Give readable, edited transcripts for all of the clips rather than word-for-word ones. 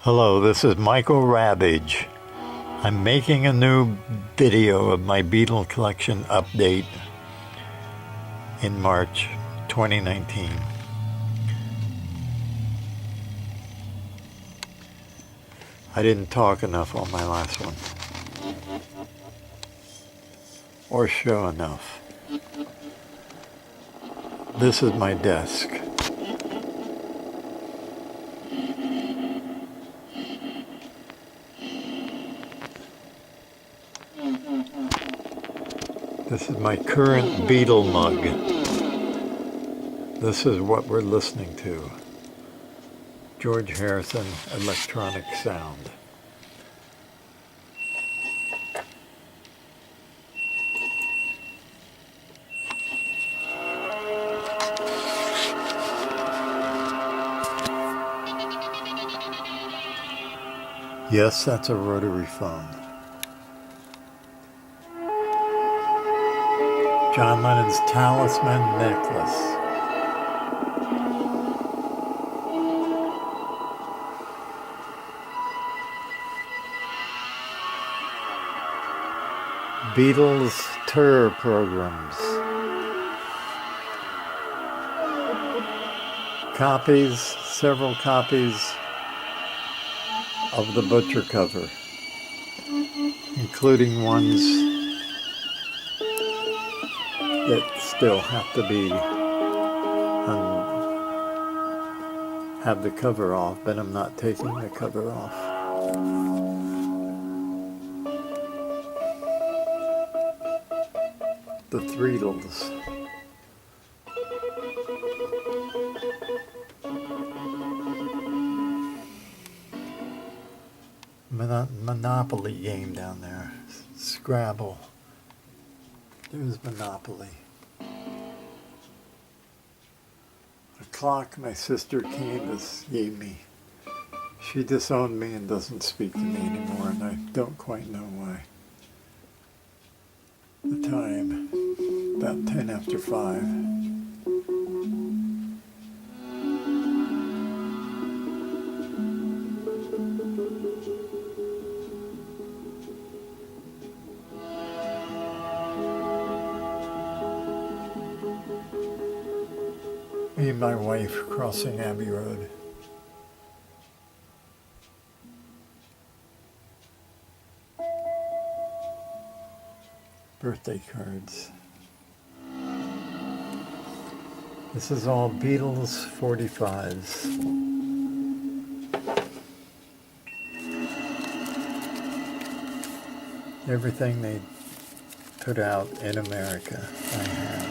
Hello, this is Michael Ravage. I'm making a new video of my Beatles Collection update in March 2019. I didn't talk enough on my last one, or show enough. This is my desk. This is my current Beatle mug. This is what we're listening to. George Harrison, Electronic Sound. Yes, that's a rotary phone. John Lennon's Talisman Necklace. Beatles tour programs. Copies, several copies of the Butcher cover, including ones that still have to be have the cover off, but I'm not taking the cover off. The Threedles. Monopoly game down there. Scrabble. There's Monopoly. A clock my sister Candace gave me. She disowned me and doesn't speak to me anymore, and I don't quite know why. The time, about 10 after 5. Me and my wife crossing Abbey Road. Birthday cards. This is all Beatles 45s. Everything they put out in America, I have.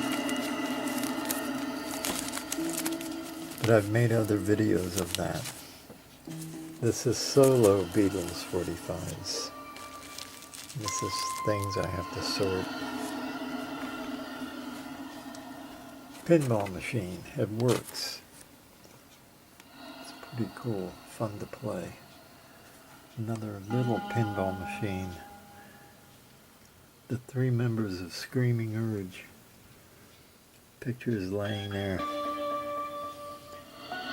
But I've made other videos of that. This is solo Beatles 45s. This is things I have to sort. Pinball machine, it works. It's pretty cool, fun to play. Another little pinball machine. The 3 members of Screaming Urge. Pictures laying there.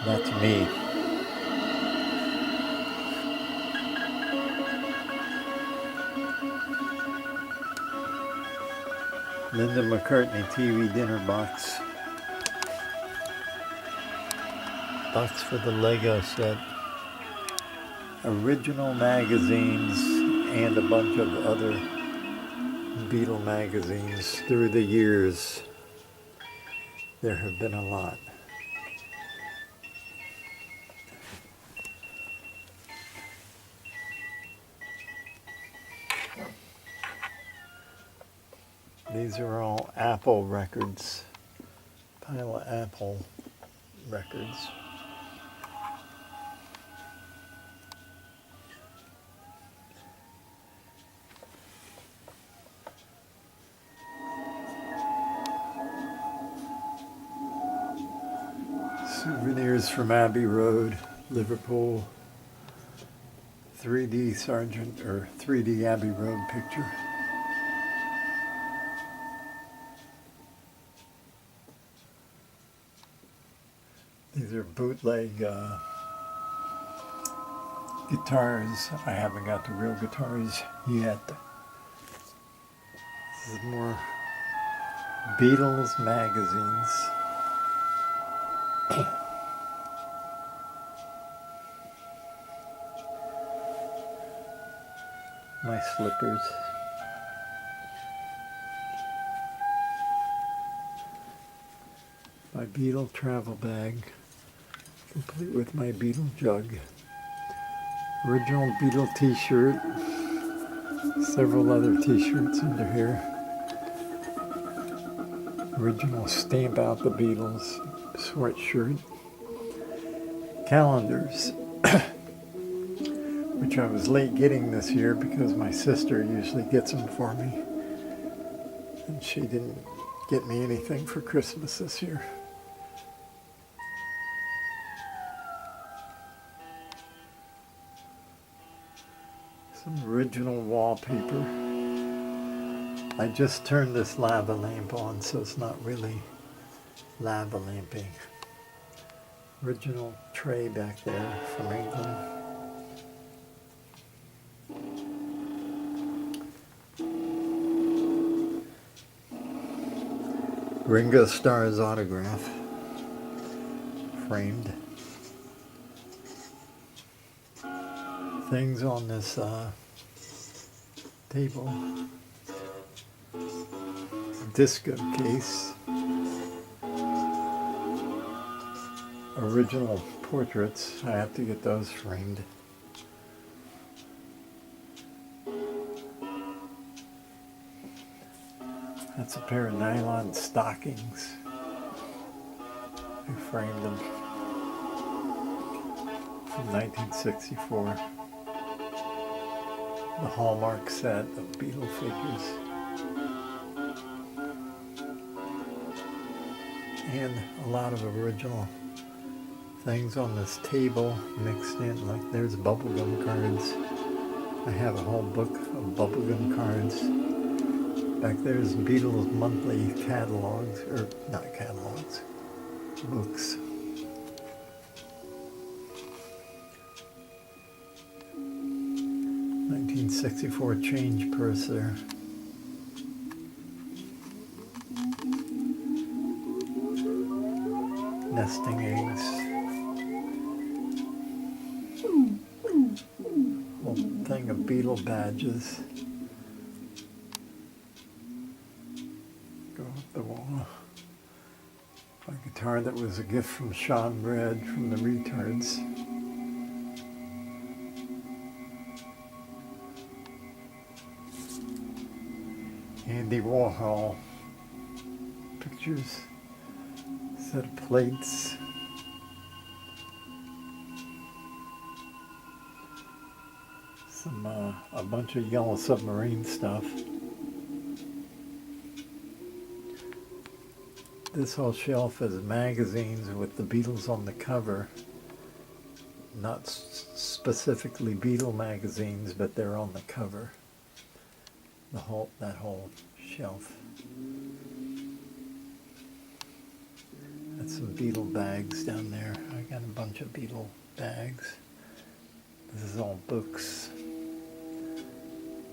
That's me. Linda McCartney TV dinner box. Box for the Lego set. Original magazines and a bunch of other Beatle magazines through the years. There have been a lot. These are all Apple records. Pile of Apple records. Souvenirs from Abbey Road, Liverpool. 3D Sergeant or 3D Abbey Road picture. These are bootleg guitars. I haven't got the real guitars yet. This is more Beatles magazines. My slippers. My Beatle travel bag, complete with my Beatle jug. Original Beatle t-shirt. Several other t-shirts under here. Original Stamp Out the Beatles sweatshirt. Calendars, which I was late getting this year because my sister usually gets them for me. And she didn't get me anything for Christmas this year. Some original wallpaper. I just turned this lava lamp on, so it's not really lava lamping. Original tray back there from England. Ringo Starr's autograph, framed. Things on this table. Disco case. Original portraits. I have to get those framed. That's a pair of nylon stockings. I framed them from 1964. The Hallmark set of Beatle figures. And a lot of original things on this table mixed in, like there's bubblegum cards. I have a whole book of bubblegum cards. Back there's Beatles monthly catalogs, or not catalogs, books. '64 change purse there. Nesting eggs. Whole thing of Beatle badges. Go up the wall. A guitar that was a gift from Sean Bread from the Retards. Andy Warhol pictures, set of plates, some a bunch of Yellow Submarine stuff. This whole shelf is magazines with the Beatles on the cover. Not specifically Beatle magazines, but they're on the cover. That whole shelf. That's some Beatle bags down there. I got a bunch of Beatle bags. This is all books.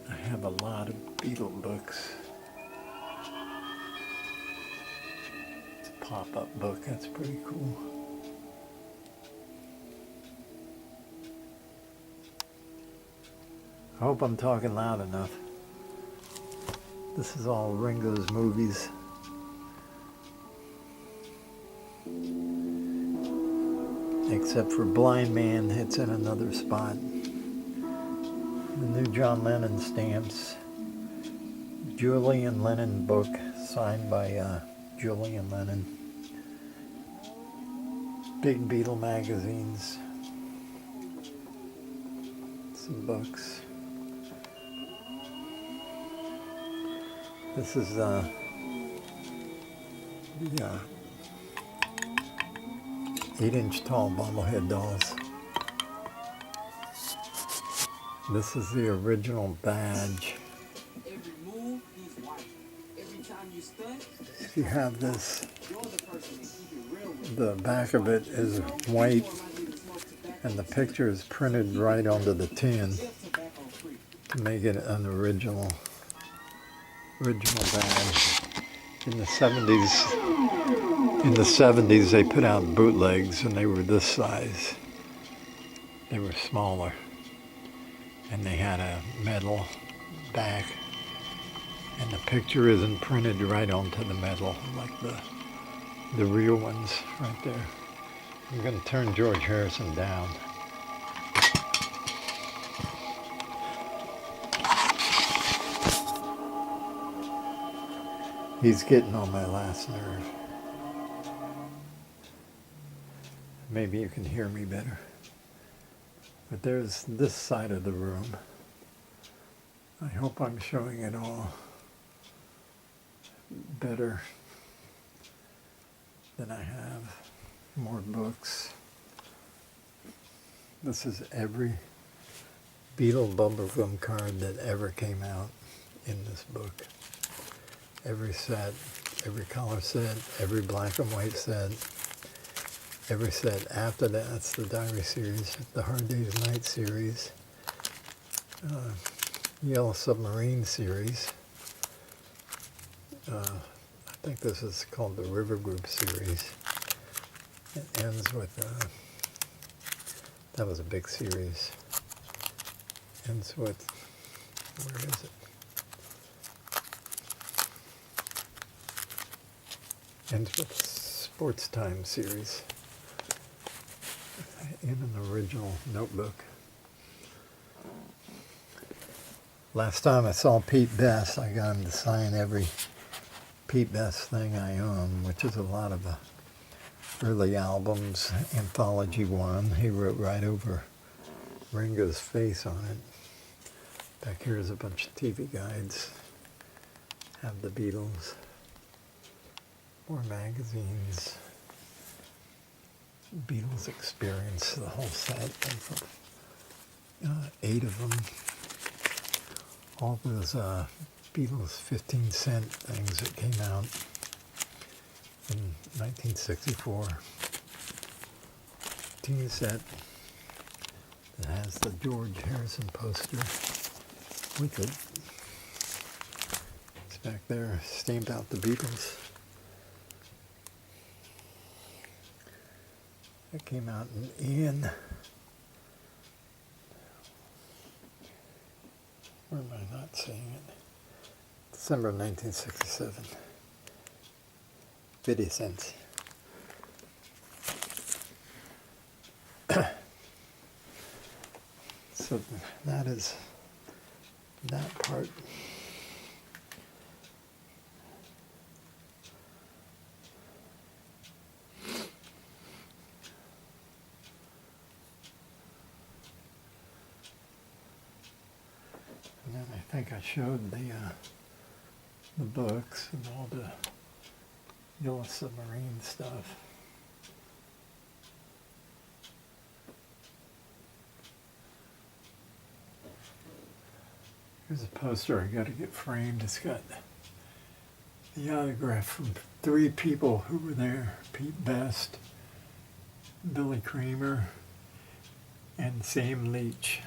I have a lot of Beatle books. It's a pop-up book. That's pretty cool. I hope I'm talking loud enough. This is all Ringo's movies. Except for Blind Man, it's in another spot. The new John Lennon stamps. Julian Lennon book, signed by Julian Lennon. Big Beatle magazines. Some books. This is the 8-inch tall bobblehead dolls. This is the original badge. If you have this, the back of it is white, And the picture is printed right onto the tin to make it an original badge. In the 70s they put out bootlegs and they were this size. They were smaller. And they had a metal back. And the picture isn't printed right onto the metal like the real ones right there. I'm going to turn George Harrison down. He's getting on my last nerve. Maybe you can hear me better. But there's this side of the room. I hope I'm showing it all better than I have. More books. This is every Beatle bubblegum card that ever came out in this book. Every set, every color set, every black and white set, every set after that. That's the Diary series, the Hard Day's Night series, Yellow Submarine series. I think this is called the River Group series. It ends with, that was a big series. Ends with, where is it? Ends with Sports Time series in an original notebook. Last time I saw Pete Best, I got him to sign every Pete Best thing I own, which is a lot of early albums. Anthology 1, he wrote right over Ringo's face on it. Back here is a bunch of TV guides. Have the Beatles. More magazines. Beatles Experience, the whole set. 8 of them. All those Beatles 15-cent things that came out in 1964. Teen set that has the George Harrison poster with it. It's back there, stamped out the Beatles. That came out in Ian. Where am I not seeing it? December 1967. 50 cents. So that is that part. And then I think I showed the books and all the Yellow Submarine stuff. Here's a poster I got to get framed. It's got the autograph from 3 people who were there: Pete Best, Billy Kramer, and Sam Leach.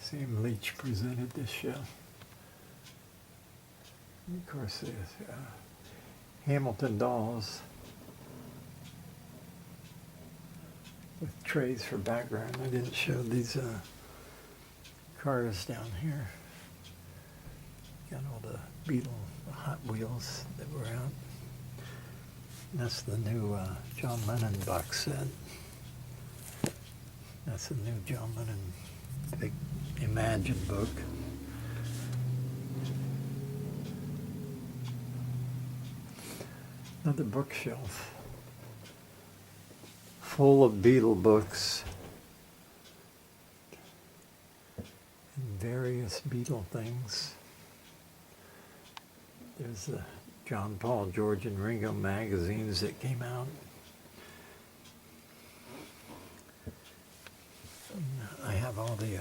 Sam Leach presented this show. And of course, there's Hamilton dolls with trays for background. I didn't show these cars down here. Got all the Hot Wheels that were out. And that's the new John Lennon box set. That's the new John Lennon big Imagine book. Another bookshelf full of Beatle books and various Beatle things. There's the John, Paul, George, and Ringo magazines that came out. I have all the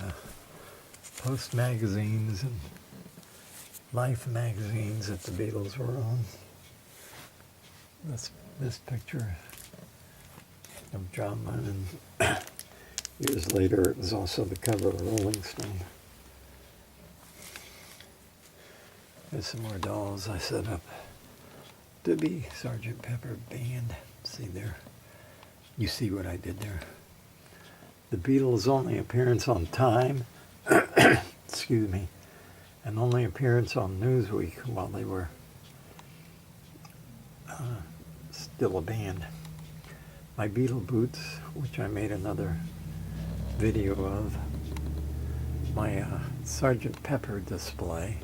Post magazines and Life magazines that the Beatles were on. This picture of John Lennon Years later, it was also the cover of Rolling Stone. There's some more dolls I set up to be Sgt. Pepper Band. See there? You see what I did there? The Beatles' only appearance on Time, excuse me, and only appearance on Newsweek while they were still a band. My Beatle boots, which I made another video of, my Sgt. Pepper display.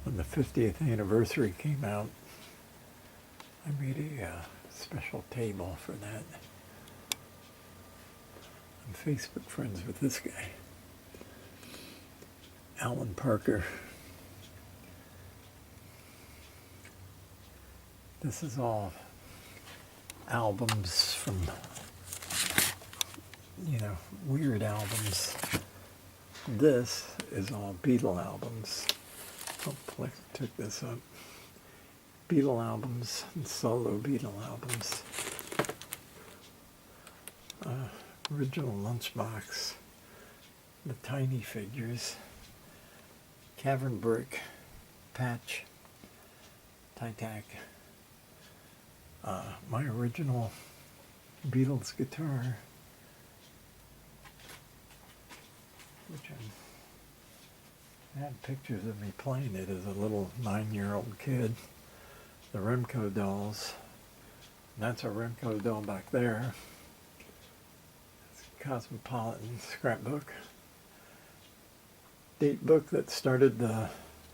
When the 50th anniversary came out, I made a special table for that. I'm Facebook friends with this guy, Alan Parker. This is all albums from, weird albums. This is all Beatle albums. Hopefully I took this up. Beatle albums and solo Beatle albums. Original lunchbox. The tiny figures. Cavern brick. Patch. Tie-tack. My original Beatles guitar, which I had pictures of me playing it as a little 9-year-old kid. The Remco dolls. That's a Remco doll back there. It's a Cosmopolitan scrapbook. Date book that started the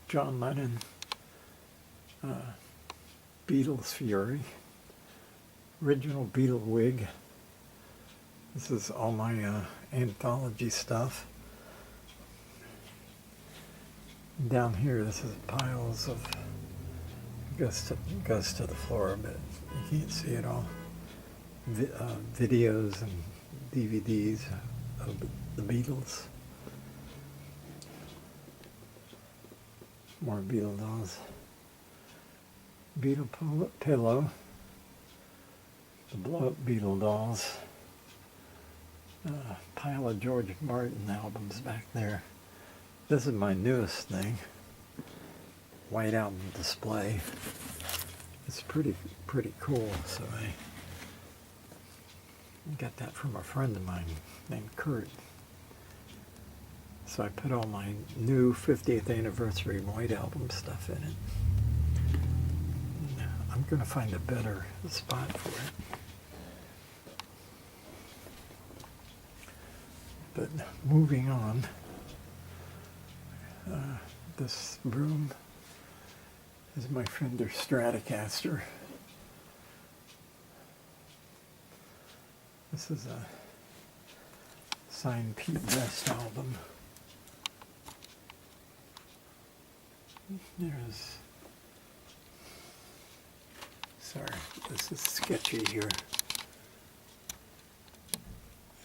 John Lennon Beatles Fury. Original Beatle wig. This is all my anthology stuff. Down here, this is piles of, goes to the floor, but you can't see it all. Videos and DVDs of the Beatles. More Beatle dolls. Beatle pillow. The blow-up Beatle dolls. Pile of George Martin albums back there. This is my newest thing. White album display. It's pretty cool. So I got that from a friend of mine named Kurt. So I put all my new 50th anniversary White Album stuff in it. And I'm going to find a better spot for it. But moving on, this room is my Fender Stratocaster. This is a signed Pete Best album. Sorry, this is sketchy here.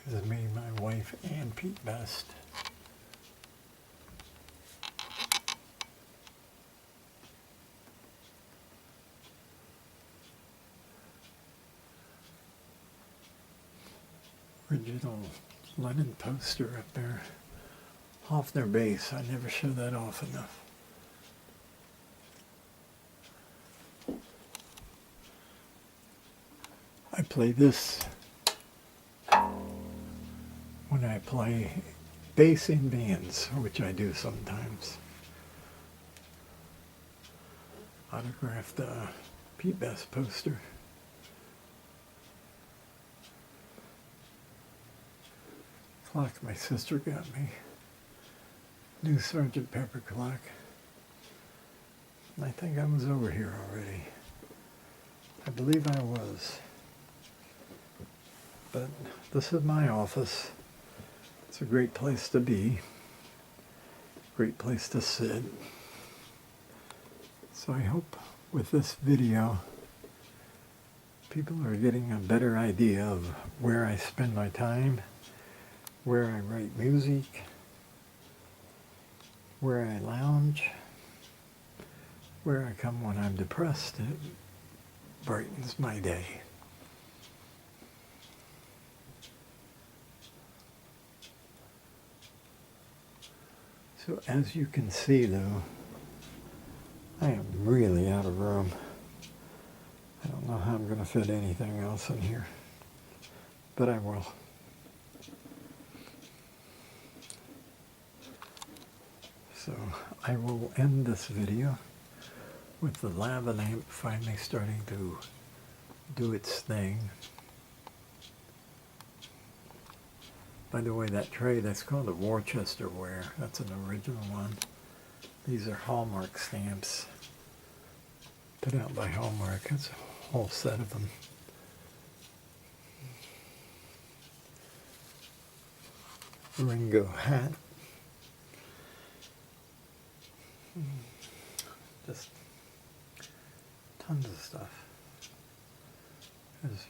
This is me, my wife, and Pete Best. Original Lennon poster up there. Off their bass. I never show that off enough. I play this when I play bass in bands, which I do sometimes. Autographed Pete Best poster. Clock my sister got me. New Sgt. Pepper clock. I think I was over here already. I believe I was. But this is my office. It's a great place to be. Great place to sit. So I hope with this video, people are getting a better idea of where I spend my time, where I write music, where I lounge, where I come when I'm depressed. It brightens my day. So as you can see though, I am really out of room. I don't know how I'm going to fit anything else in here, but I will. So I will end this video with the lava lamp finally starting to do its thing. By the way, that tray, that's called a Worcester ware. That's an original one. These are Hallmark stamps put out by Hallmark. That's a whole set of them. Ringo hat. Just tons of stuff. There's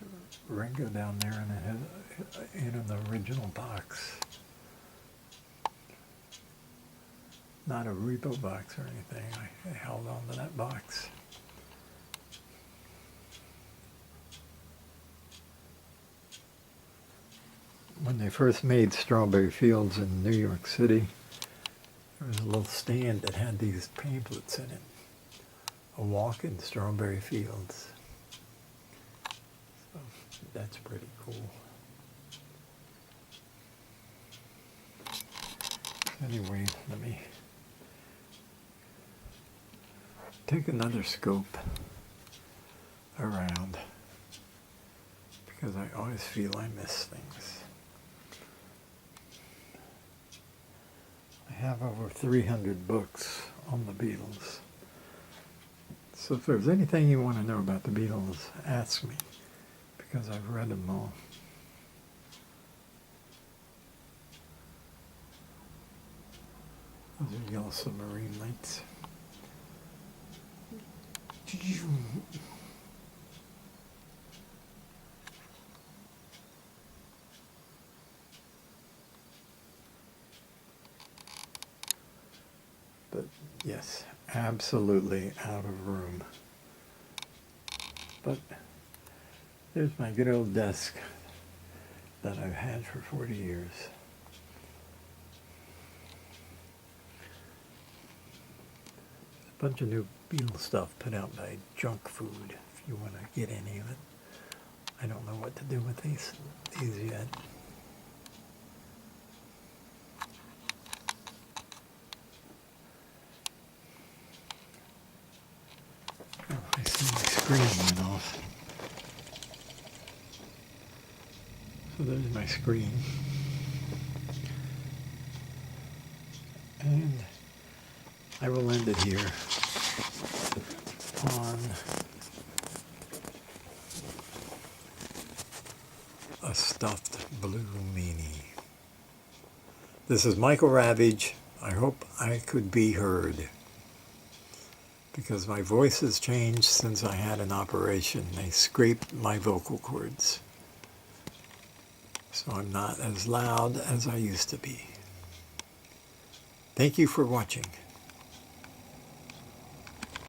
Ringo down there, and it has in an original box. Not a repo box or anything. I held on to that box. When they first made Strawberry Fields in New York City, there was a little stand that had these pamphlets in it. A walk in Strawberry Fields. So that's pretty cool. Anyway, let me take another scope around, because I always feel I miss things. I have over 300 books on the Beatles. So if there's anything you want to know about the Beatles, ask me, because I've read them all. Those are yellow submarine lights. But yes, absolutely out of room. But there's my good old desk that I've had for 40 years. A bunch of new Beatles stuff put out by Junk Food, if you want to get any of it. I don't know what to do with these yet. Oh, I see my screen went off. So there's my screen. And I will end it here on a stuffed blue meanie. This is Michael Ravage. I hope I could be heard, because my voice has changed since I had an operation. They scraped my vocal cords, so I'm not as loud as I used to be. Thank you for watching.